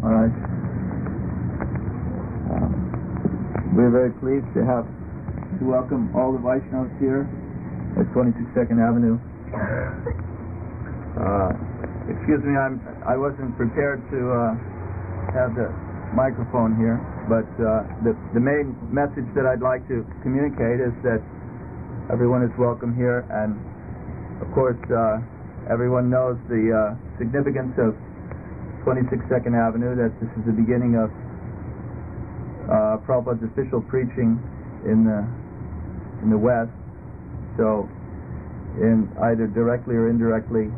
All right. We're very pleased to welcome all the Vaishnavas here at 22nd Avenue. Excuse me, I wasn't prepared to have the microphone here, but the main message that I'd like to communicate is that everyone is welcome here, and of course everyone knows the significance of 22nd Avenue, that this is the beginning of Prabhupada's official preaching in the West. So, in either directly or indirectly,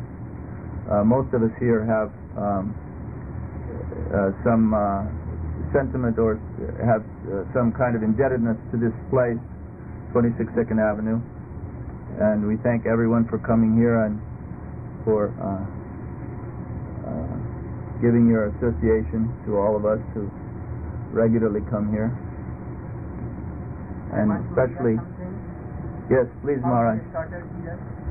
most of us here have some sentiment or have some kind of indebtedness to this place, 22nd Avenue, and we thank everyone for coming here and for giving your association to all of us who regularly come here, and especially, yes, please, Maharaj.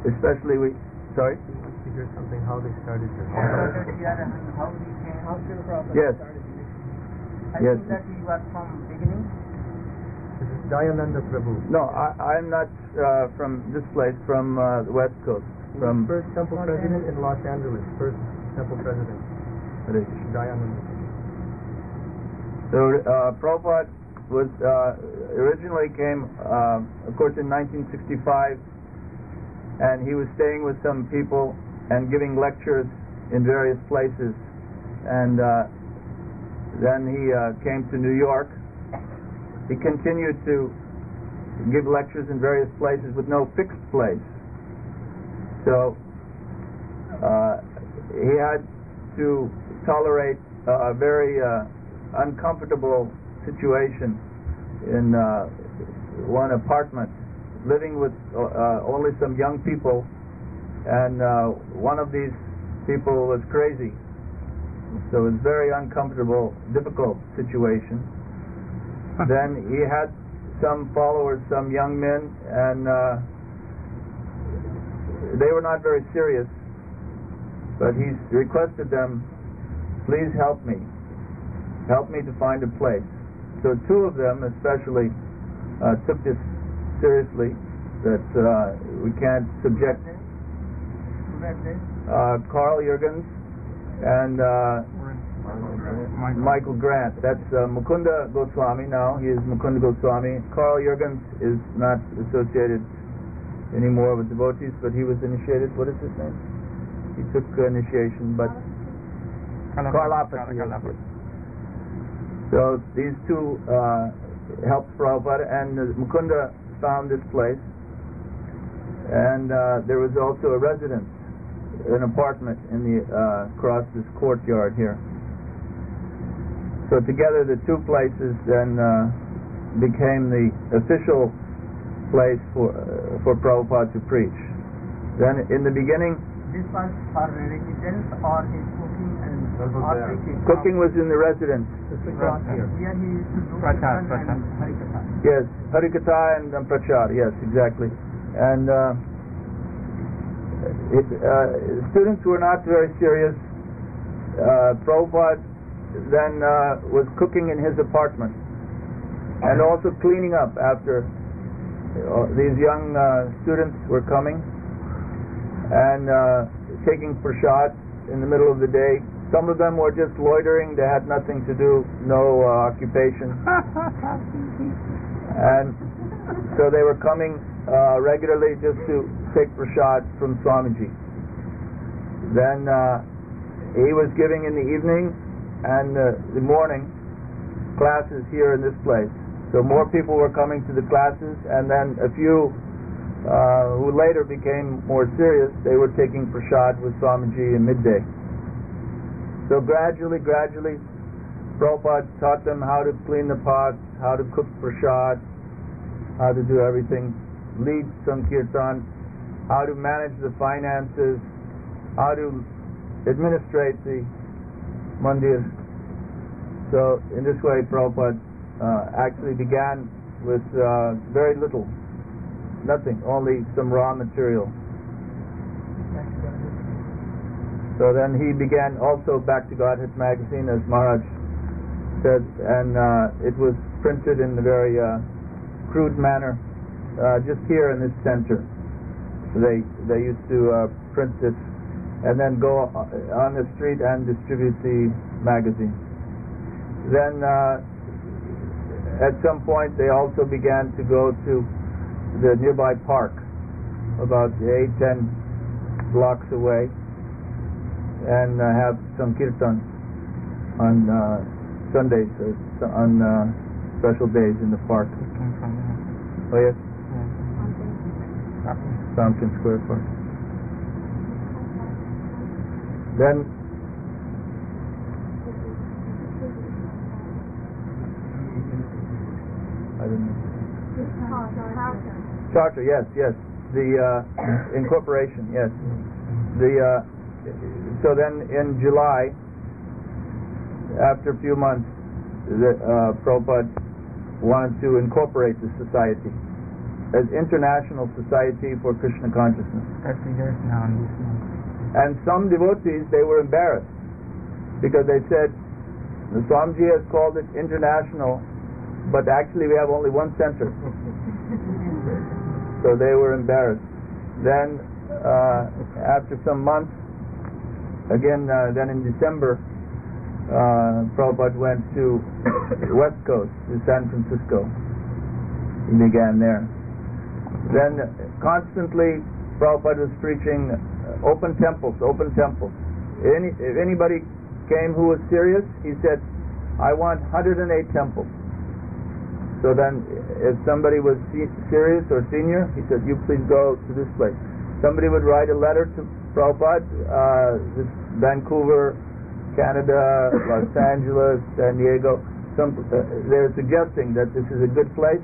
Especially we, sorry? To hear something, how they started here. How we came. How Srila Yes. I Yes. think that we were from beginning. This is Dayananda Prabhu. No, I'm not from this place, from the West Coast. From First temple president in Los Angeles. First temple president. Dayananda. So Prabhupada was originally came, of course, in 1965, and he was staying with some people and giving lectures in various places, and then he came to New York. He continued to give lectures in various places with no fixed place. So he had to tolerate a very uncomfortable situation in one apartment, living with only some young people, and one of these people was crazy. So it was a very uncomfortable, difficult situation. Then he had some followers, some young men, and they were not very serious, but he requested them, please help me to find a place. So two of them especially took this seriously, that we can't subject Carl Jurgens and Michael Grant. That's Mukunda Goswami now. He is Mukunda Goswami. Carl Jurgens is not associated anymore with devotees, but he was initiated. What is his name? He took initiation, but Karlapati. So these two helped Prabhupada, and Mukunda found this place, and there was also a residence, an apartment in the across this courtyard here. So together the two places then became the official place for Prabhupada to preach. Then in the beginning, This was for residence or his cooking and preaching? Cooking was in the residence. It's across here. Here he used to do Prachar. and Harikatha. Yes, Harikatha and Prachar, yes, exactly. And students were not very serious. Prabhupada then was cooking in his apartment and also cleaning up after these young students were coming and taking prasad in the middle of the day. Some of them were just loitering, they had nothing to do, no occupation. And so they were coming regularly just to take prasad from Swamiji. Then he was giving in the evening and the morning classes here in this place. So more people were coming to the classes, and then a few who later became more serious, they were taking prasad with Swamiji in midday. So gradually, Prabhupada taught them how to clean the pots, how to cook prasad, how to do everything, lead Sankirtan, how to manage the finances, how to administrate the mandir. So in this way, Prabhupada actually began with very little, nothing, only some raw material. So then he began also Back to Godhead magazine, as Maharaj said, and it was printed in a very crude manner, just here in this center. So they used to print this and then go on the street and distribute the magazine. Then at some point they also began to go to the nearby park, about 8-10 blocks away, and have some kirtan on Sundays, on special days in the park. Oh yes? Tompkins Square Park. Then I don't know. Charter, yes. The incorporation, yes. So then in July, after a few months, Prabhupada wanted to incorporate the society as International Society for Krishna Consciousness. 30 years now in this month. And some devotees, they were embarrassed because they said, the Swamiji has called it international, but actually we have only one center. So they were embarrassed. Then after some months, again, then in December, Prabhupada went to the West Coast, to San Francisco. He began there. Then constantly Prabhupada was preaching open temples. If anybody came who was serious, he said, I want 108 temples. So then if somebody was serious or senior, he said, you please go to this place. Somebody would write a letter to Prabhupada, this Vancouver, Canada, Los Angeles, San Diego. They're suggesting that this is a good place.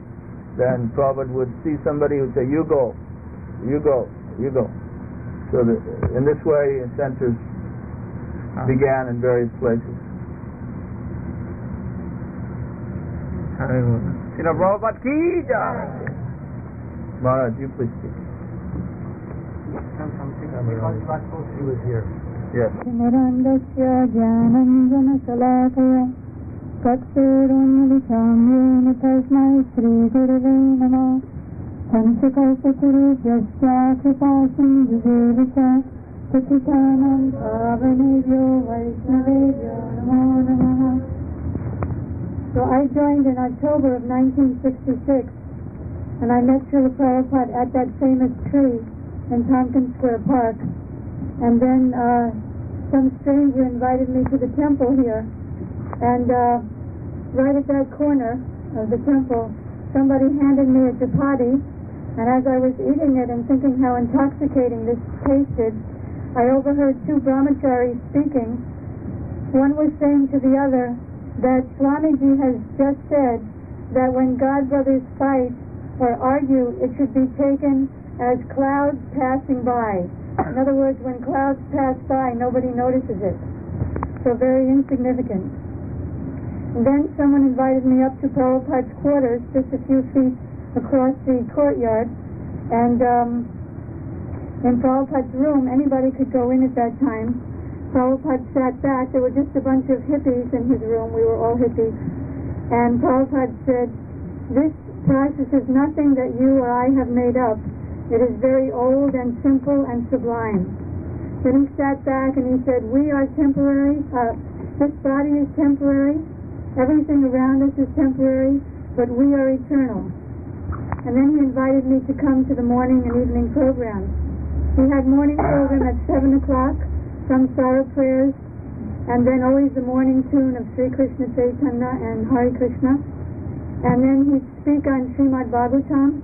Then Prabhupada would see somebody who would say, you go. So in this way, centers began in various places. Srila Prabhupada ki jai. Maharaj, you please speak. He was here. Yes. Mirandasya Jnananjana Salakaya Tatsarunnilisamyena Tasmai Shri Gurave Namah Panchakalpatarubhyasya Kripasindhuvevasa Patitanam Pavanebhyo Vaishnavebhyo Namo Namaha. So I joined in October of 1966, and I met Srila Prabhupada at that famous tree in Tompkins Square Park. And then some stranger invited me to the temple here, and right at that corner of the temple, somebody handed me a chapati, and as I was eating it and thinking how intoxicating this tasted, I overheard two brahmacharis speaking. One was saying to the other that Swamiji has just said that when God brothers fight or argue, it should be taken as clouds passing by. In other words, when clouds pass by, nobody notices it. So very insignificant. And then someone invited me up to Prabhupada's quarters, just a few feet across the courtyard. And in Prabhupada's room, anybody could go in at that time. Prabhupada sat back. There were just a bunch of hippies in his room. We were all hippies. And Prabhupada said, this process is nothing that you or I have made up. It is very old and simple and sublime. Then he sat back and he said, we are temporary. This body is temporary. Everything around us is temporary, but we are eternal. And then he invited me to come to the morning and evening programs. He had morning program at 7 o'clock, Samsara prayers, and then always the morning tune of Sri Krishna Chaitanya and Hare Krishna. And then he'd speak on Srimad Bhagavatam.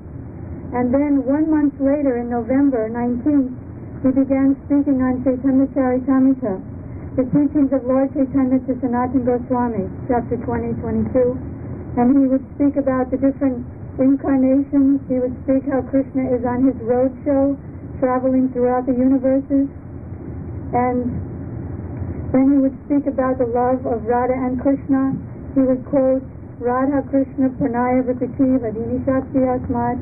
And then 1 month later, in November 19th, he began speaking on Chaitanya Charitamrita, the teachings of Lord Chaitanya to Sanatana Goswami, chapter 20-22. And he would speak about the different incarnations. He would speak how Krishna is on his road show, traveling throughout the universes. And then he would speak about the love of Radha and Krishna. He would quote Radha Krishna Pranaya Vrikati Vadini Shakti Asmat,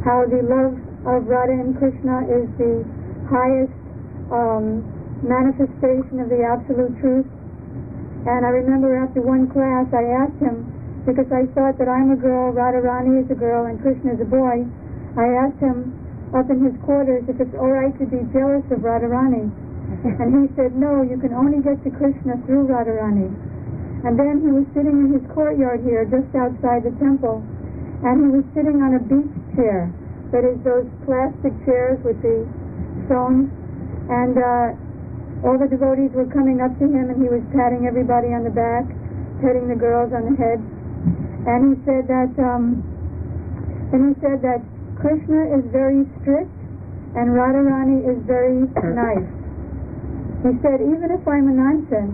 how the love of Radha and Krishna is the highest manifestation of the absolute truth. And I remember after one class I asked him, because I thought that I'm a girl, Radharani is a girl, and Krishna is a boy, I asked him up in his quarters if it's all right to be jealous of Radharani. And he said, no, you can only get to Krishna through Radharani. And then he was sitting in his courtyard here, just outside the temple, and he was sitting on a beach chair, that is those plastic chairs with the stones, and all the devotees were coming up to him, and he was patting everybody on the back, patting the girls on the head, and he said that Krishna is very strict and Radharani is very nice. He said, even if I'm a nonsense,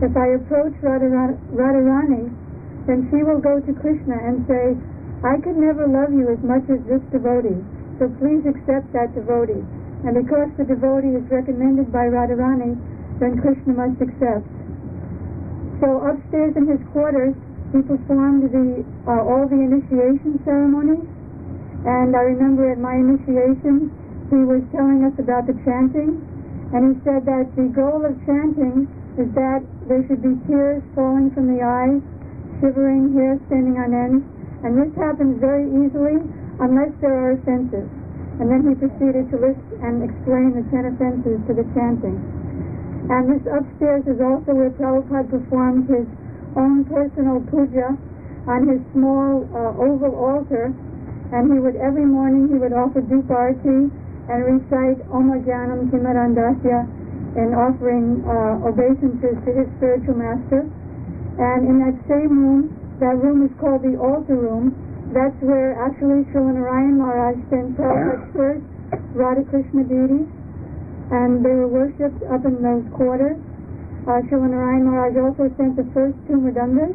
if I approach Radharani, then she will go to Krishna and say, I could never love you as much as this devotee, so please accept that devotee. And because the devotee is recommended by Radharani, then Krishna must accept. So upstairs in his quarters, he performed all the initiation ceremonies. And I remember at my initiation, he was telling us about the chanting. And he said that the goal of chanting is that there should be tears falling from the eyes, shivering, hair standing on end. And this happens very easily unless there are offenses. And then he proceeded to list and explain the 10 offenses to the chanting. And this upstairs is also where Prabhupada performed his own personal puja on his small oval altar. And he would, every morning, he would offer Dhup Arati and recite Om Ajnanam Timirandasya in offering obeisances to his spiritual master. And in that same room, that room is called the altar room. That's where actually Srila Narayan Maharaj sent Prabhupada's first Radha Krishna deities, and they were worshipped up in those quarters. Srila Narayan Maharaj also sent the first 2 mridangas,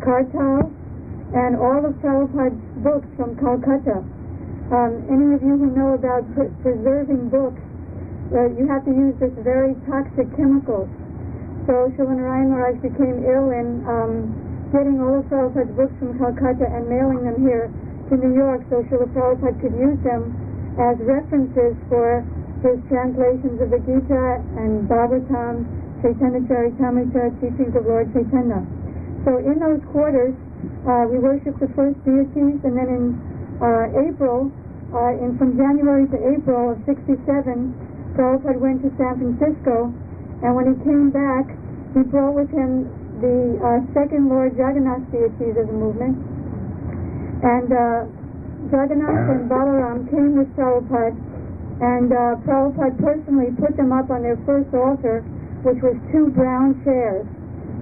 kartal, and all of Prabhupada's books from Calcutta. Any of you who know about preserving books, you have to use this very toxic chemicals. So Srila Narayan Maharaj became ill in getting all of Prabhupada's books from Calcutta and mailing them here to New York so Srila Prabhupada could use them as references for his translations of the Gita and Bhagavatam, Chaitanya Charitamrita, teachings of Lord Chaitanya. So in those quarters, we worshiped the first deities, and then in April, from January to April of '67, Prabhupada went to San Francisco, and when he came back, he brought with him the second Lord Jagannath deities of the movement. And Jagannath and Balaram came with Prabhupada, and Prabhupada personally put them up on their first altar, which was 2 brown chairs.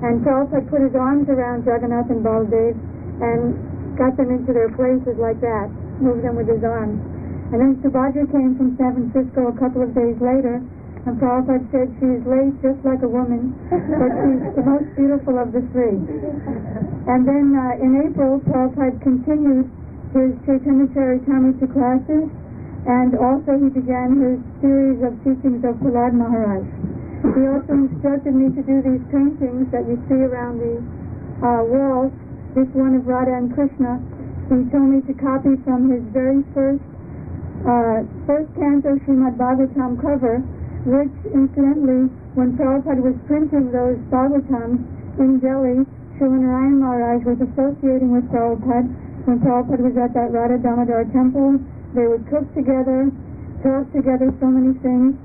And Prabhupada put his arms around Jagannath and Baladev and got them into their places like that, moved them with his arms. And then Subhadra came from San Francisco a couple of days later, and Prabhupada said she is late just like a woman, but she's the most beautiful of the 3. And then in April, Prabhupada continued his Chaitanya Charitamrita classes, and also he began his series of teachings of Prahlad Maharaj. He also instructed me to do these paintings that you see around the walls. This one of Radha and Krishna. He told me to copy from his very first canto Srimad Bhagavatam cover, which incidentally, when Prabhupada was printing those Bhagavatams in Delhi, Srila Narayan Maharaj was associating with Prabhupada. When Prabhupada was at that Radha Damodar temple, they would cook together, talk together, so many things.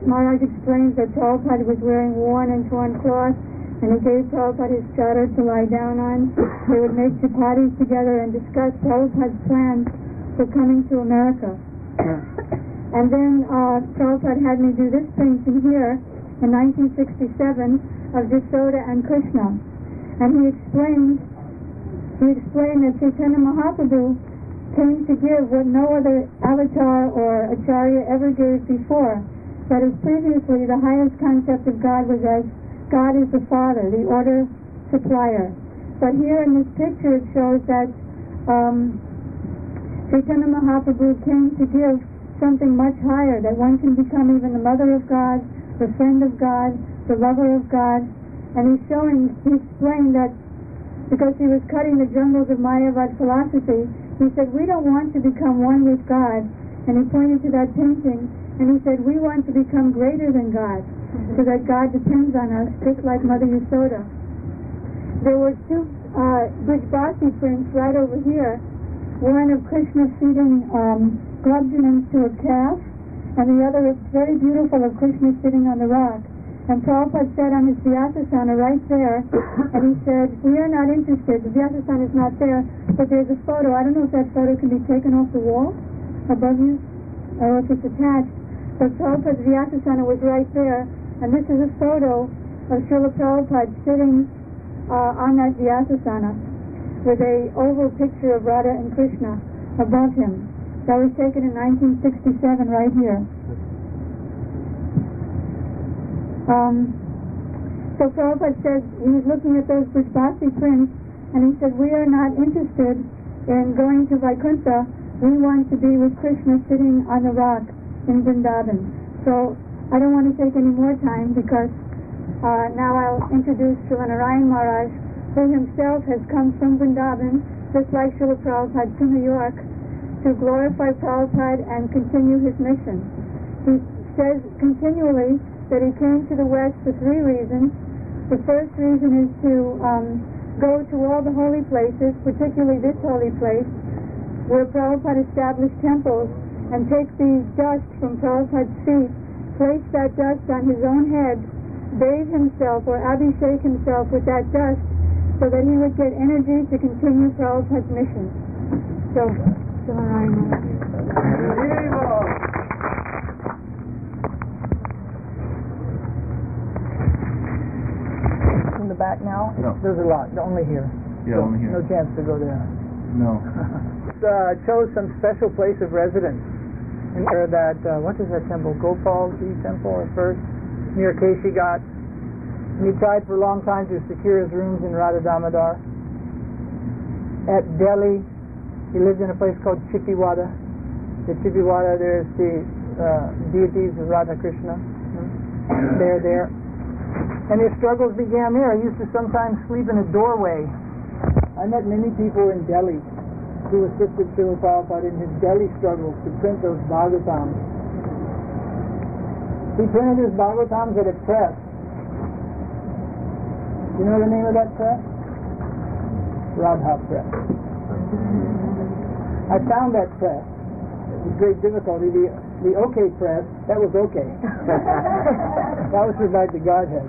Maharaj explains that Prabhupada was wearing worn and torn cloth, and he gave Prabhupada his chadar to lie down on. They would make chapatis together and discuss Prabhupada's plans for coming to America. And then Prabhupada had me do this painting here in 1967 of Jasoda and Krishna. And he explained that Chaitanya Mahaprabhu came to give what no other avatar or acharya ever gave before. That is, previously the highest concept of God was as God is the Father, the order supplier. But here in this picture it shows that Chaitanya Mahaprabhu came to give something much higher, that one can become even the mother of God, the friend of God, the lover of God. And he explained that because he was cutting the jungles of Mayavad philosophy, he said, we don't want to become one with God. And he pointed to that painting, And he said, we want to become greater than God, so that God depends on us, just like Mother Yasoda. There were two Brijbasi prints right over here, one of Krishna feeding gobblins to a calf, and the other is very beautiful of Krishna sitting on the rock. And Prabhupada sat on his Vyasasana right there, and he said, we are not interested. The Vyasasana is not there, but there's a photo. I don't know if that photo can be taken off the wall above you, or if it's attached. But Prabhupada's Vyasasana was right there, and this is a photo of Srila Prabhupada sitting on that Vyasasana with a oval picture of Radha and Krishna above him. That was taken in 1967 right here. So Prabhupada said, he was looking at those Brijbasi prints, and he said, we are not interested in going to Vaikuntha. We want to be with Krishna sitting on the rock in Vrindavan. So I don't want to take any more time, because now I'll introduce Srila Narayan Maharaj, who himself has come from Vrindavan, just like Srila Prabhupada, to New York, to glorify Prabhupada and continue his mission. He says continually that he came to the West for three reasons. The first reason is to go to all the holy places, particularly this holy place, where Prabhupada established temples, and take the dust from Prabhupada's feet, place that dust on his own head, bathe himself or abhishek himself with that dust, so that he would get energy to continue Prabhupada's mission. So, In the back now? No. There's a lot, only here. Yeah, only here. No chance to go there. No. Chose some special place of residence near that, what is that temple? Gopalji temple at first, near Keshi Ghat. And he tried for a long time to secure his rooms in Radha Damodar. At Delhi, he lived in a place called Chittiwada. At Chittiwada, there's the deities of Radha Krishna. They're there. And his struggles began there. He used to sometimes sleep in a doorway. I met many people in Delhi who assisted Srila Prabhupada in his Delhi struggles to print those Bhagavatams. He printed his Bhagavatams at a press. You know the name of that press? Radha Press. I found that press with great difficulty. The OK press, that was OK. That was like the Godhead.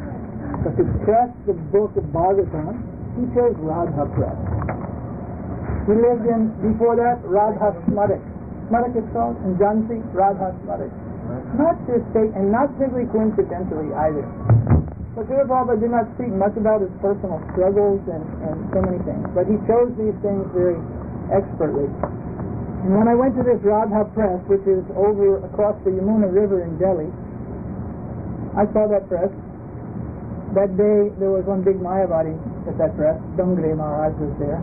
But to press the book of Bhagavatam, he chose Radha Press. He lived in, before that, Radha Smarak. Smarak is called, in Jhansi, Radha Smarak. Not just and not simply coincidentally either. But Srila Prabhupada did not speak much about his personal struggles and so many things, but he chose these things very expertly. And when I went to this Radha Press, which is over across the Yamuna River in Delhi, I saw that press. That day there was one big Mayavadi at that press. Dongre Maharaj was there.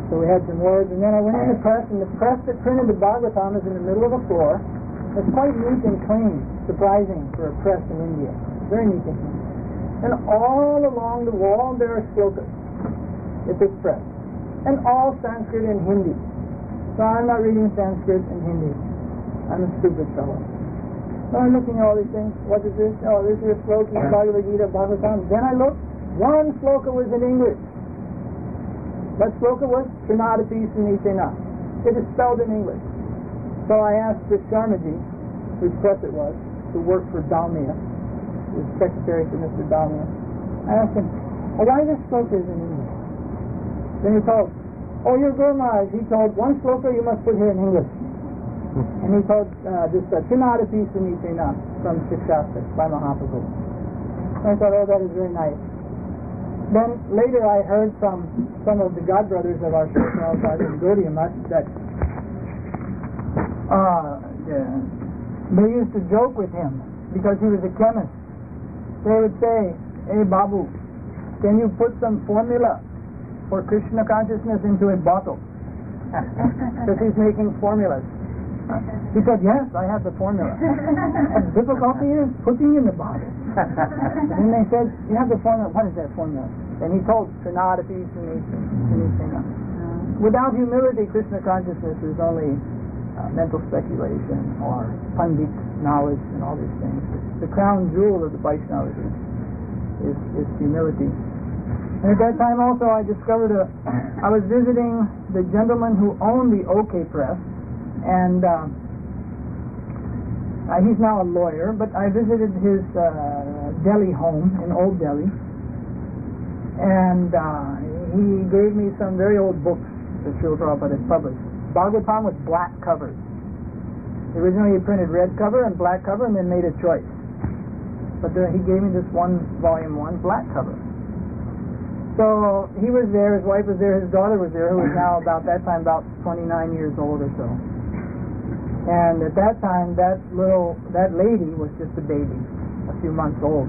So we had some words, and then I went in the press, and the press that printed the Bhagavatam is in the middle of the floor. It's quite neat and clean, surprising for a press in India. Very neat and clean. And all along the wall there are slokas at this press. And all Sanskrit and Hindi. So I'm not reading Sanskrit and Hindi. I'm a stupid fellow. So I'm looking at all these things. What is this? Oh, this is a sloka in Bhagavad Gita, Bhagavatam. Then I looked. One sloka was in English. That sloka was Trinadapi Sunitena. It is spelled in English. So I asked the Sharmaji, whose press it was, who worked for Dalmia, who was secretary to Mr. Dalmia. I asked him, why this sloka is in English? Then he told, your Guru Maharaj, he told, one sloka you must put here in English. And he told this Trinadapi Sunitena from Shikshastra by Mahaprabhu. And I thought, that is very nice. Then later I heard from some of the godbrothers of our Srila Prabhupada in Gaudiya Mutt that they used to joke with him because he was a chemist. They would say, hey Babu, can you put some formula for Krishna consciousness into a bottle? Because he's making formulas. He said, yes, I have the formula. The difficulty is putting in the bottle. And then they said, you have the formula. What is that formula? And he told, Trinadapi Sunitena. Without humility, Krishna consciousness is only mental speculation or pandit knowledge and all these things. The crown jewel of the Vaishnavas is humility. And at that time also I discovered I was visiting the gentleman who owned the OK Press, and he's now a lawyer, but I visited his Delhi home in Old Delhi, and he gave me some very old books that Srila Prabhupada had published. Bhagavatam with black covers. Originally he printed red cover and black cover and then made a choice. But he gave me this volume 1 black cover. So he was there, his wife was there, his daughter was there, who was now about that time about 29 years old or so. And at that time that lady was just a baby, a few months old.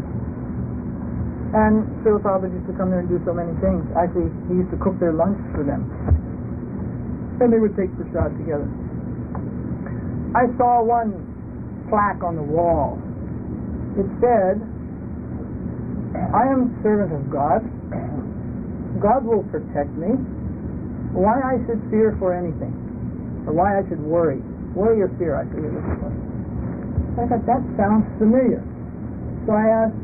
And Srila Prabhupada used to come there and do so many things. Actually, he used to cook their lunch for them. And they would take prasad together. I saw one plaque on the wall. It said, "I am servant of God. God will protect me. Why I should fear for anything, or why I should worry. Worry or fear, I forget what it was." I thought, that sounds familiar. So I asked,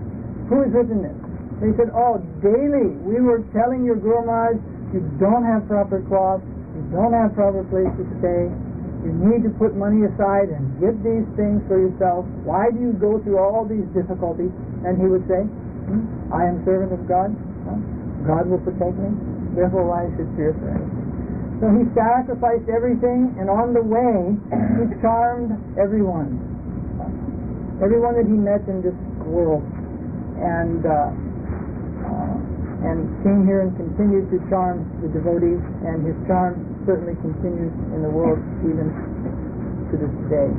who has written this? They said, "Oh, daily we were telling your Guru Maharaj, you don't have proper cloth, you don't have proper place to stay, you need to put money aside and get these things for yourself. Why do you go through all these difficulties?" And he would say, "I am servant of God. God will protect me. Therefore why I should fear for anything." So he sacrificed everything, and on the way he charmed everyone that he met in this world, and came here and continued to charm the devotees, and his charm certainly continues in the world even to this day.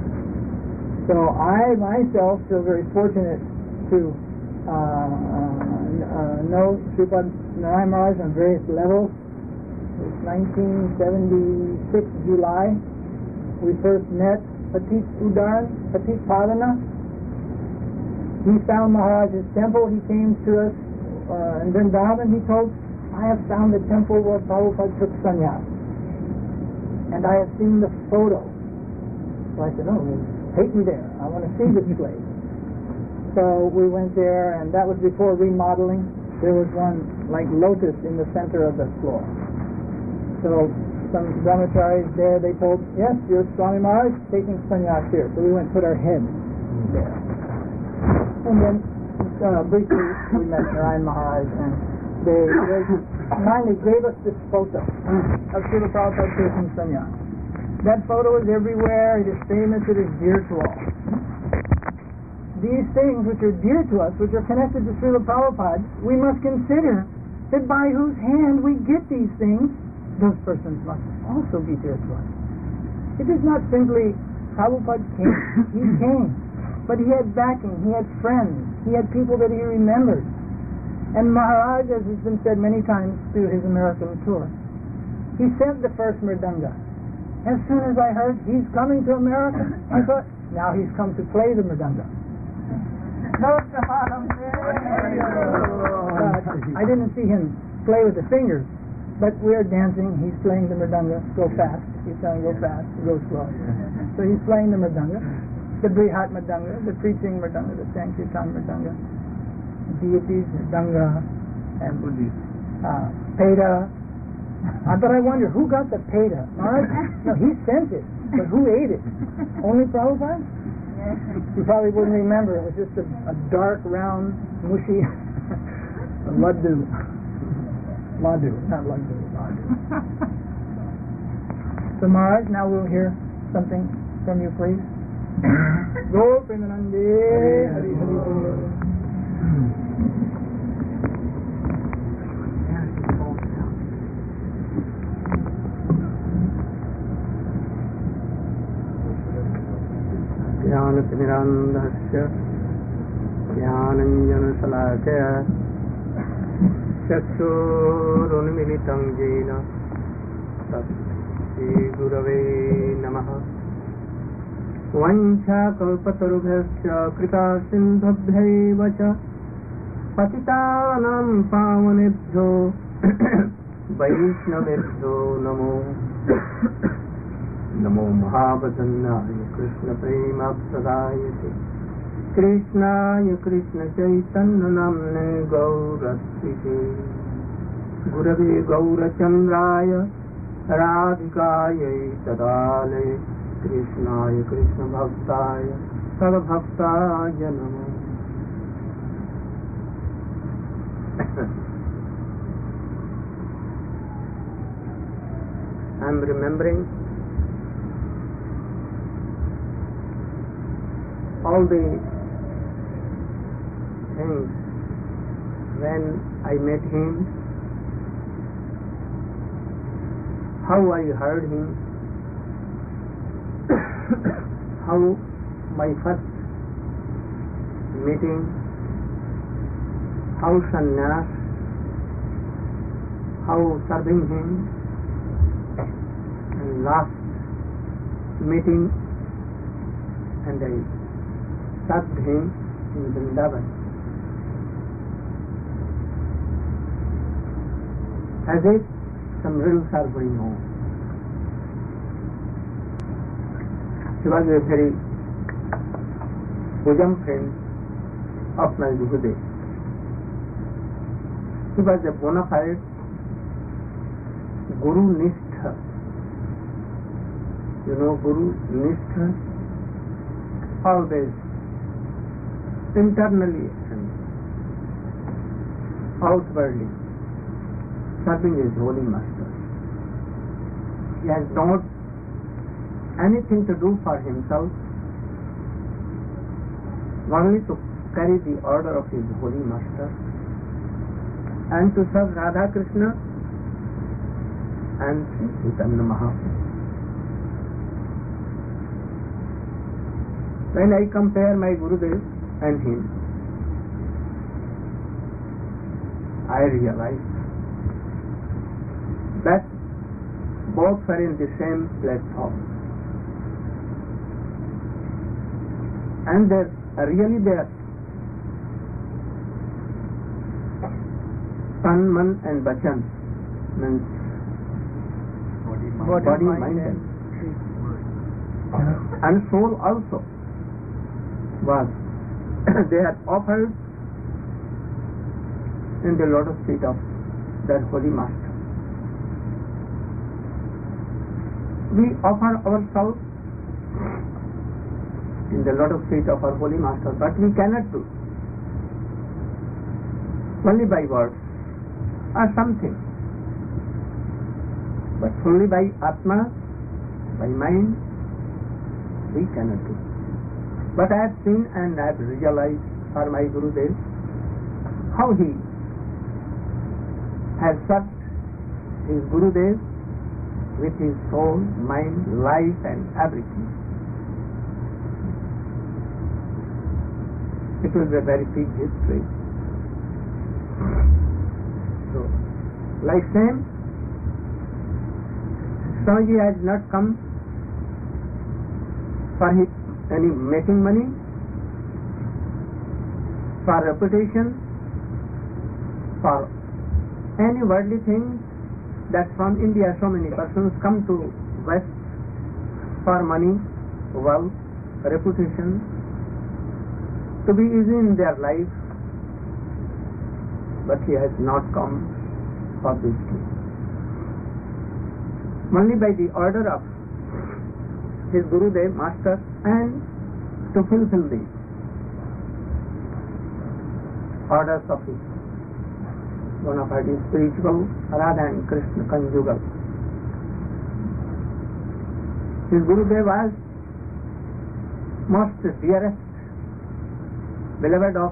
So I myself feel very fortunate to know Sripad Narayan Maharaj on various levels. It's 1976 July. We first met Patit Padana. He found Maharaj's temple. He came to us in Vrindavan. He told, "I have found the temple where Prabhupada took sannyas, and I have seen the photo." So I said, "Oh, take me there. I want to see this place." So we went there, and that was before remodeling. There was one like lotus in the center of the floor. So some brahmacharis there, they told, "Yes, your Swami Maharaj taking sannyas here." So we went and put our heads there. And then briefly we met Narayan Maharaj, and they kindly gave us this photo of Srila Prabhupada taking sannyas. That photo is everywhere. It is famous. It is dear to all. These things which are dear to us, which are connected to Srila Prabhupada, we must consider that by whose hand we get these things, those persons must also be dear to us. It is not simply Prabhupada came. He came. But he had backing, he had friends, he had people that he remembered. And Maharaj, as has been said many times through his American tour, he sent the first mridanga. As soon as I heard he's coming to America, I thought, now he's come to play the mridanga. I didn't see him play with the fingers, but we're dancing, he's playing the mridanga, go fast, he's saying go fast, go slow. So he's playing the mridanga. The Brihat Mridanga, the preaching Mridanga, the Sankirtan Mridanga, deities, Mridanga, and Peda. But I wonder, who got the Peda? No, he sent it, but who ate it? Only Prabhupada? You probably wouldn't remember. It was just a dark, round, mushy laddu. Laddu, not laddu, laddu. So Maharaj, now we'll hear something from you, please. Go Premanande, Hari Hari Hari. Jnanatimirandhasya Jnananjanasalakaya Chakshurunmilitam Jena Tasmai Gurave Namaha. Vanchakalpatarubhyascha krita sindhabhyaiv cha patitanam pavanebhyo vaishnavebhyo namo Namo Mahabhadanyaya Krishna प्रेम प्रदायते कृष्णाय कृष्ण चैतन्य नाम्ने गौरस्तिते गुरवे गौरचन्द्राय राधिकायै तदालये कृष्णाय कृष्ण भक्ताय तद्भक्ताय नमः। I am remembering all the things when I met him, how I heard him, how my first meeting, how sannyas, how serving him, and last meeting, and I served him in Vrindavan. As if some reels are going on. He was a very bosom friend of my Gurudeva. He was a bona fide Guru Nishtha. You know Guru Nishtha? Always internally and outwardly serving his holy master. He has not anything to do for himself, only to carry the order of his holy master and to serve Radha Krishna and Sri Chaitanya Mahaprabhu. When I compare my Gurudev and him, I realize that both are in the same platform, and they're really there. Tan, Man and Vachan means body, mind and soul also was they had offered in the lotus feet of their holy master. We offer ourselves in the lotus feet of our holy master, but we cannot do only by words or something, but only by Atma, by mind, we cannot do. But I have seen and I have realized for my Gurudev how he has served his Gurudev with his soul, mind, life and everything. It was a very big history. So, like same, Swamiji has not come for any making money, for reputation, for any worldly thing. That from India so many persons come to West for money, wealth, reputation, to be easy in their life, but he has not come for this thing. Only by the order of his Gurudev, Master, and to fulfill the orders of his bona fide spiritual Radha and Krishna conjugal. His Gurudev was most dearest beloved of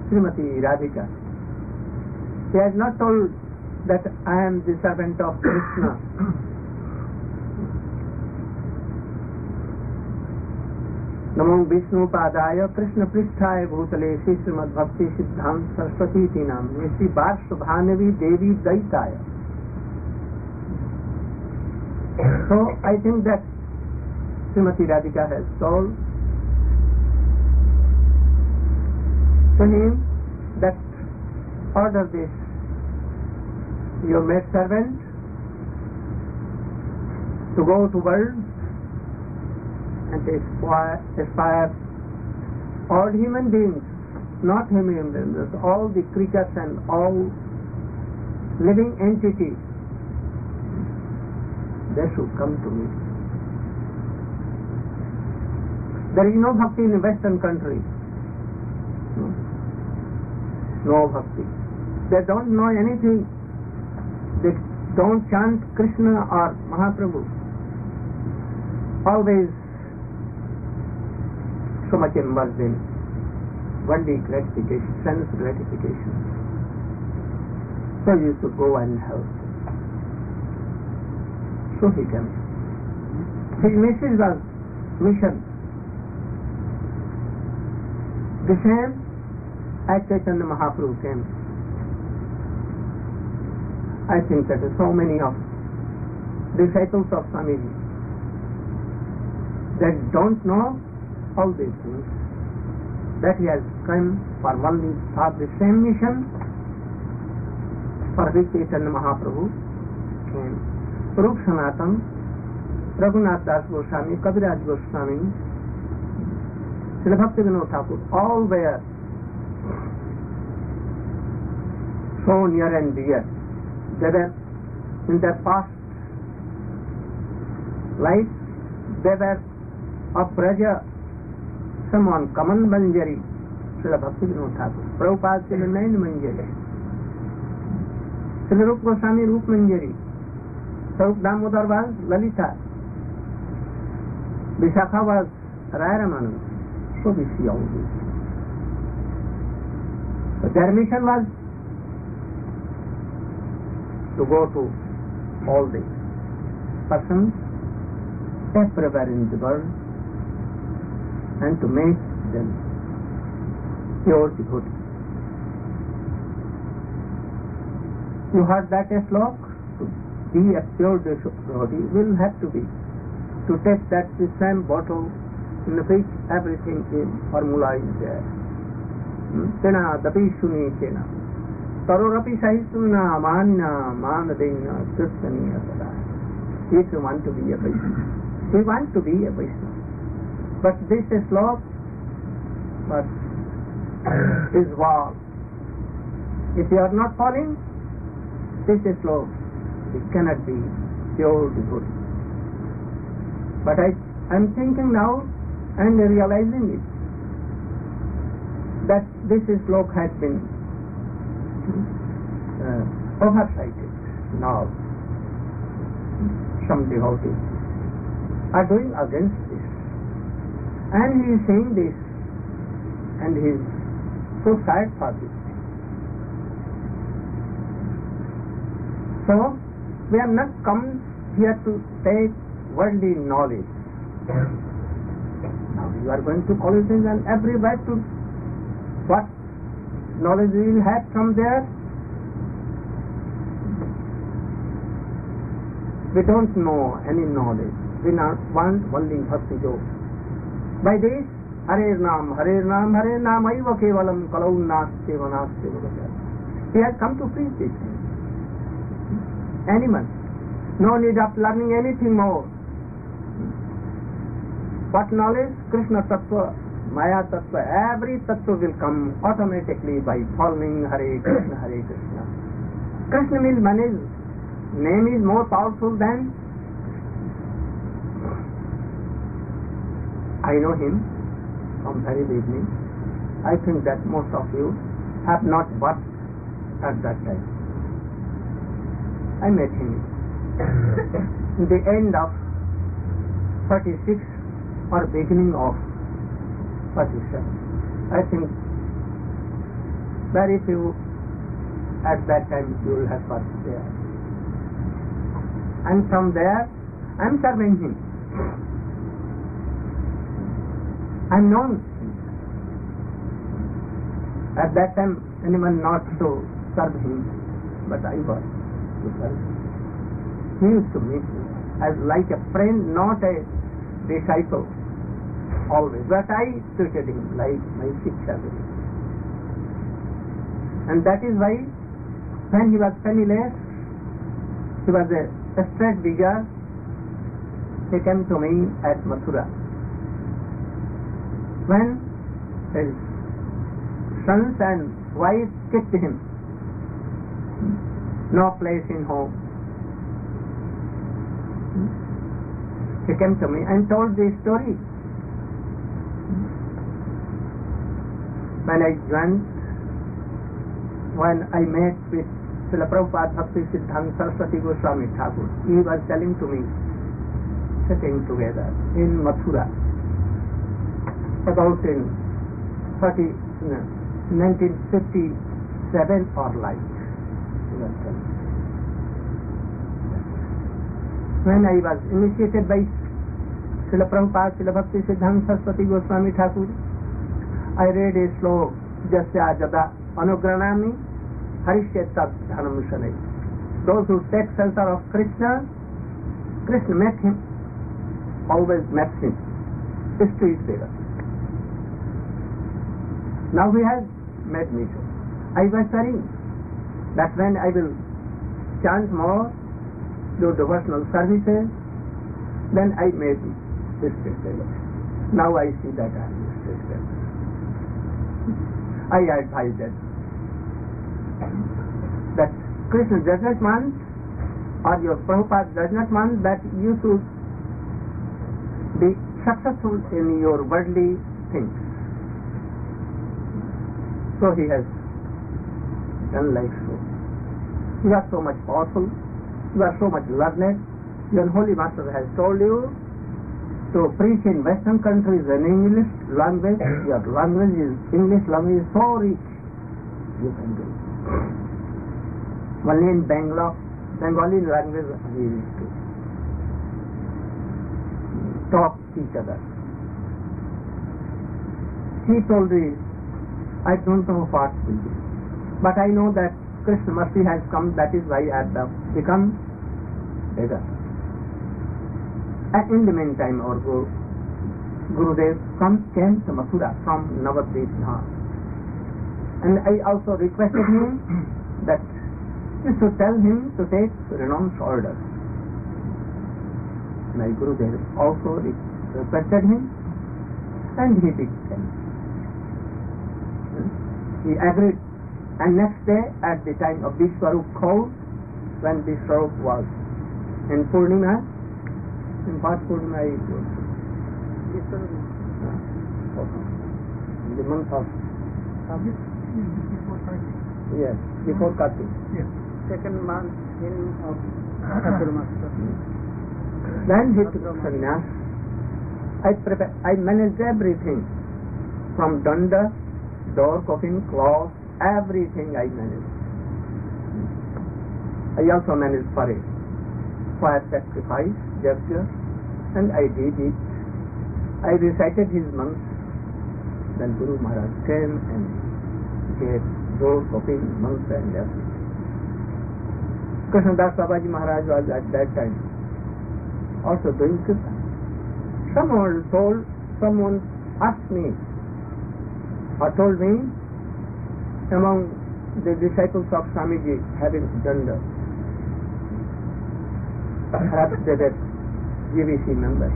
Srimati Radhika. He has not told that I am the servant of Krishna. नमो विष्णु पादाय कृष्ण पृष्ठाय भूतले श्री श्रीमद् भक्ति सिद्धांत सरस्वती नाम श्री बार्ष भानवी देवी दैताय. So I think that Srimati Radhika has told to him that order this your maid servant to go to world and aspire all human beings, not human beings, all the creatures and all living entities, they should come to me. There is no bhakti in Western countries. No bhakti. They don't know anything. They don't chant Krishna or Mahaprabhu. Always so much immersed in worldly gratification, sense gratification. So you should go and help. So he came. His message was mission. The same as Chaitanya Mahaprabhu came. I think that so many of disciples of Swamiji that don't know all these things, that he has come for only for the same mission for which Chaitanya Mahaprabhu came. Rup Sanatan, Raghunath Das Goswami, Kaviraj Goswami, Srila Bhaktivinoda Thakur, all were so near and dear. They were in their past life, they were of Braja, someone Kaman Manjari, Srila Bhaktivinoda Thakur, Prabhupada Srila Nayan Manjari, Srila Rup Goswami Rup Manjari, Sarup Damodar was Lalita, Vishakha was Rayaramanand. So we see all this. So their mission was to go to all the persons everywhere in the world and to make them pure devotees. You heard that a slok? To be a pure devotee will have to be to take that the same bottle in which everything is formula is there. Tena dapi suni tena. Tarorapi sahistuna manna manadena kristaniya sada. If you want to be a Vaishnava, we want to be a Vaishnava. But this is slok, but is wall. If you are not following, this is slok. It cannot be pure devotee. But I am thinking now and realizing it, that this slok has been oversighted now. Some devotees are doing against this, and he is saying this, and he is so sad for this. So we have not come here to take worldly knowledge. Now you are going to colleges and everywhere to what knowledge we will have from there? We don't know any knowledge. We not want only bhakti yoga. By this, Hare Nam, Hare Nam, Hare Nam, Aiva Kevalam, Kalau Naste Vanaste Vanaste. He has come to preach this thing. Anyone. No need of learning anything more. What knowledge? Krishna Tattva, Maya Tattva, every Tattva will come automatically by following Hare Krishna, Hare Krishna. Krishna means manage. Name is more powerful than I know him from very beginning. I think that most of you have not birthed at that time. I met him in the end of 36 or beginning of 47. I think very few at that time you will have birthed there. And from there, I am serving him. I am known. At that time, anyone not to serve him, but I was to serve him. He used to meet me as like a friend, not a disciple, always. But I treated him like my Shiksha Guru. And that is why, when he was penniless, he was a straight beggar. He came to me at Mathura When his sons and wife kicked him, no place in home, he came to me and told the story. When I met with Srila Prabhupada Bhakti Siddhanta Saraswati Goswami Thakur, he was telling to me, sitting together in Mathura, about in 1957 or like, he was telling. When I was initiated by Srila Prabhupada, Srila Bhakti Siddhanta Saraswati Goswami Thakur, I read a slok, Jasya Jada Anugranami Harishyeta Dhanam Shanai. Those who take shelter of Krishna, Krishna met him, always met him. History is there. Now he has met me too. I was worrying that when I will chant more, do devotional services, then I may be spiritual. Now I see that I am spiritual. I advise that Krishna does not want, or your Prabhupada does not want that you should be successful in your worldly things. So he has done like so. You are so much powerful, you are so much learned, your Holy Master has told you to preach in Western countries in English language. Your language is, English language is so rich, you can do. Only in Bangalore, Bengali language we used to talk each other. He told me, I don't know what will be, but I know that Krishna mercy has come, that is why I have become bigger. And in the meantime, our Gurudev came to Mathura from Navadvip Dham. And I also requested him that you should tell him to take renounced orders. My Gurudev also requested him, and he did tell me. He agreed, and next day at the time of Vishwarup Khaur, when Vishwarup was in Purnima, in what Purnima it was? In the month of yes, before Kartik. Yes. Second month in of Chaturmasya. Then he took sannyas. I managed everything from danda, door cooking, cloth, everything I managed. I also managed parade, fire sacrifice, gesture, and I did it. I recited his months. Then Guru Maharaj came and gave door cooking, months and everything. Krishnadas Babaji Maharaj was at that time also doing kirtan. Someone asked me or told me, among the disciples of Swamiji having done the perhaps they were GVC members,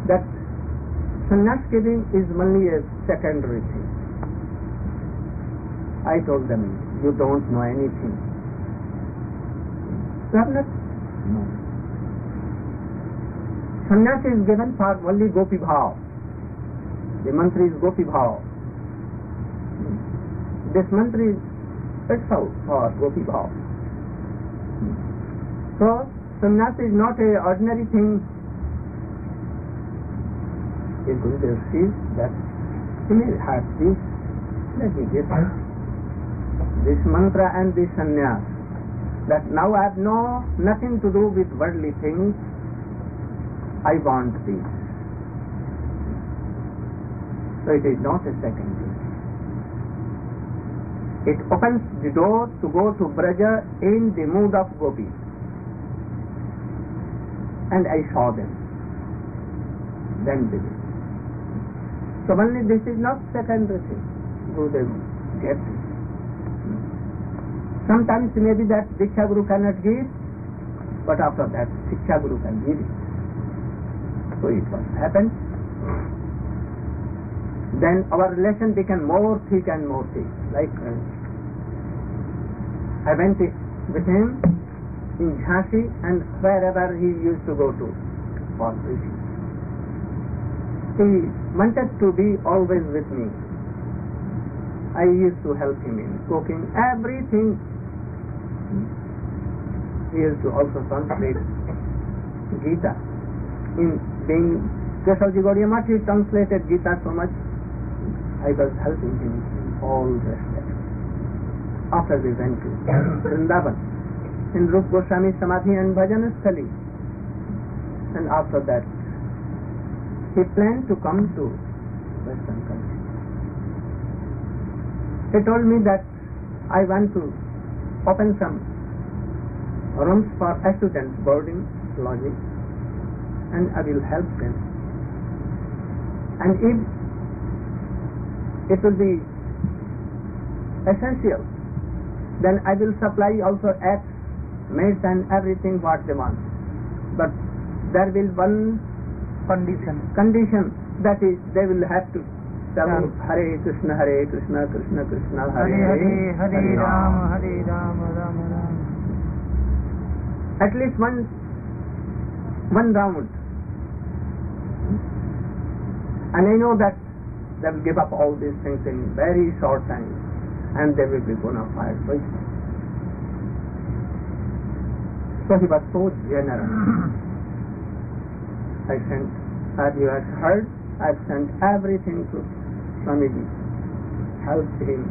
that sannyas giving is only a secondary thing. I told them, you don't know anything. You have not? No. Sannyas is given for only Gopi Bhav. The mantra is Gopi Bhav. This mantra is itself for Gopi Bhav. So, sannyas is not an ordinary thing. If Gurudev sees that he may have this, let me give this mantra and this sannyas, that now I have nothing to do with worldly things, I want this. So it is not a second thing. It opens the door to go to Braja in the mood of Gopi. And I saw them. Then begin. So only this is not secondary thing. Gurudev gets it. Sometimes maybe that Diksha Guru cannot give, but after that Diksha Guru can give it. So it was happened. Then our relation became more thick and more thick. Like I went with him in Jhansi and wherever he used to go to for preaching. He wanted to be always with me. I used to help him in cooking, everything. He used to also translate Gita. In being Keshavji Gaudiya Math, he translated Gita so much. I was helping him in all respects. After we went to Vrindavan, in Rup Goswami Samadhi and Bhajan Sthali, and after that, he planned to come to Western country. He told me that I want to open some rooms for students, boarding, lodging, and I will help them. And if it will be essential, then I will supply also eggs, maids and everything what they want. But there will one condition, that is they will have to tell Hare Krishna, Krishna Krishna, Hare Hare, Hare Rama, Rama Rama. At least one round. And I know that they will give up all these things in very short time, and they will be bona fide Vaishnavas. So he was so generous. I sent, as you have heard, I sent everything to Swamiji, helped him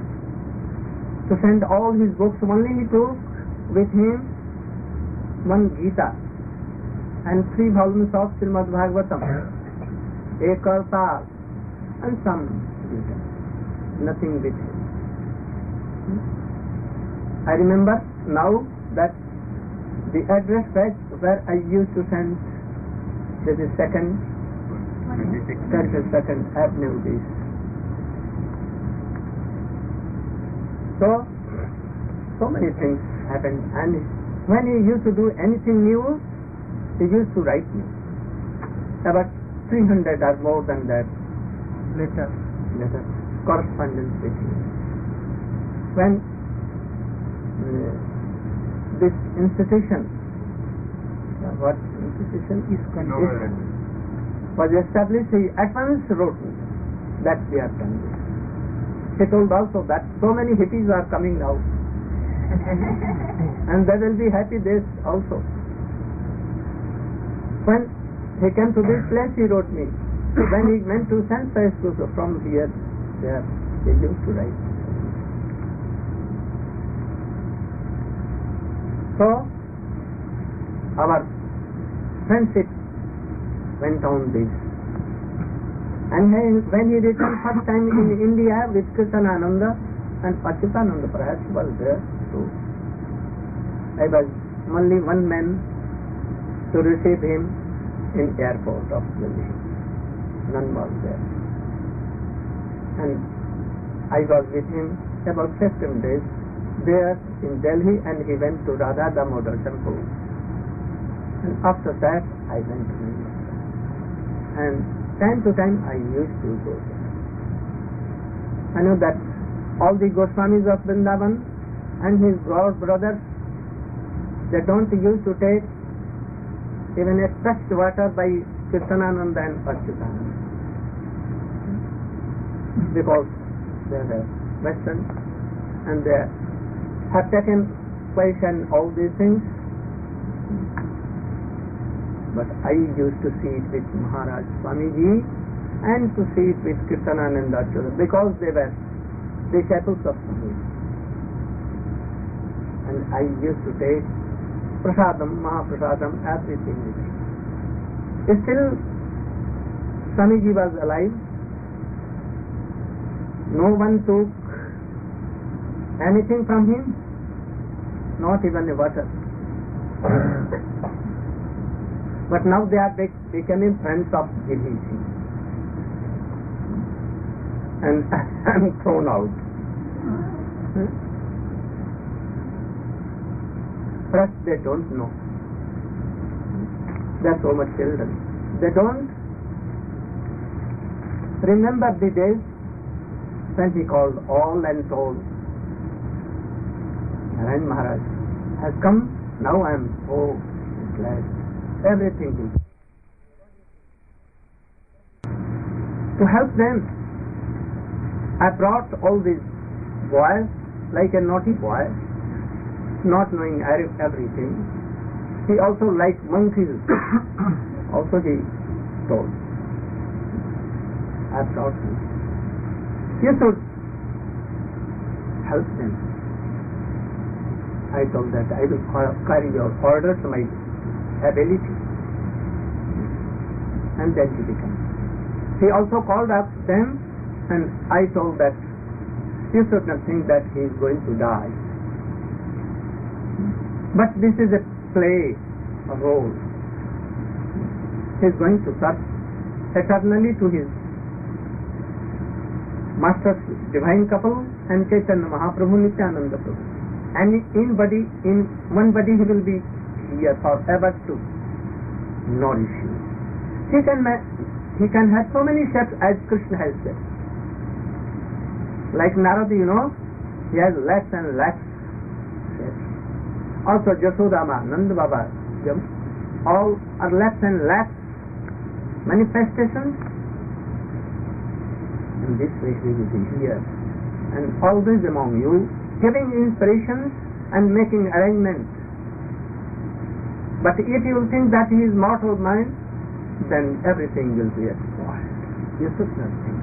to send all his books. Only he took with him one Gita and 3 volumes of Srimad Bhagavatam, a Kartal, and some Gita. Nothing with him. I remember now that the address where I used to send, this is 22nd Avenue East. So many things happened, and when he used to do anything new, he used to write me. About 300 or more than that letter correspondence with him. When this institution, what institution is was established, he at once wrote me that we have done this. He told also that so many hippies are coming now and they will be happy days also. When he came to this place, he wrote me. When he went to San Francisco from here, there they used to write. So our friendship went on this. And when he returned first time in India with Kirtanananda and Pachitananda perhaps was there too. I was only one man to receive him in airport of Delhi. None was there. And I was with him about 15 days there in Delhi, and he went to Radha Damodar temple. And after that I went to India. And time to time I used to go there. I know that all the Goswamis of Vrindavan and his brothers, they don't used to take even a touched water by Kirtanananda and Pachitananda, because they are Western and they have taken question all these things. But I used to see it with Maharaj Swamiji and to see it with Kirtanananda children, because they were disciples of Swamiji. And I used to take prasadam, Mahaprasadam, everything with him. Still, Swamiji was alive. No one took anything from him, not even a water. But now they are becoming friends of GBC. And I'm thrown out. First, they don't know. They are so much children. They don't remember the days Then he called all and told, Narayan Maharaj has come, now I am so glad. Everything is to help them. I brought all these boys, like a naughty boy, not knowing everything. He also like monkeys. Also he told, I brought him. You should help them. I told that I will carry your orders to my ability. And then he became. He also called up them, and I told that you should not think that he is going to die. But this is a play, a role. He is going to serve eternally to his Master's divine couple and Chaitanya Mahaprabhu, Nityananda Prabhu. And in one body he will be here forever to nourish you. He can have so many shapes as Krishna has said. Like Narada, he has lakhs and lakhs shapes. Also Jasodama, Nanda Baba, all are lakhs and lakhs manifestations. In this way he will be here and always among you, giving inspirations and making arrangements. But if you will think that he is mortal mind, then everything will be spoiled. You should not think.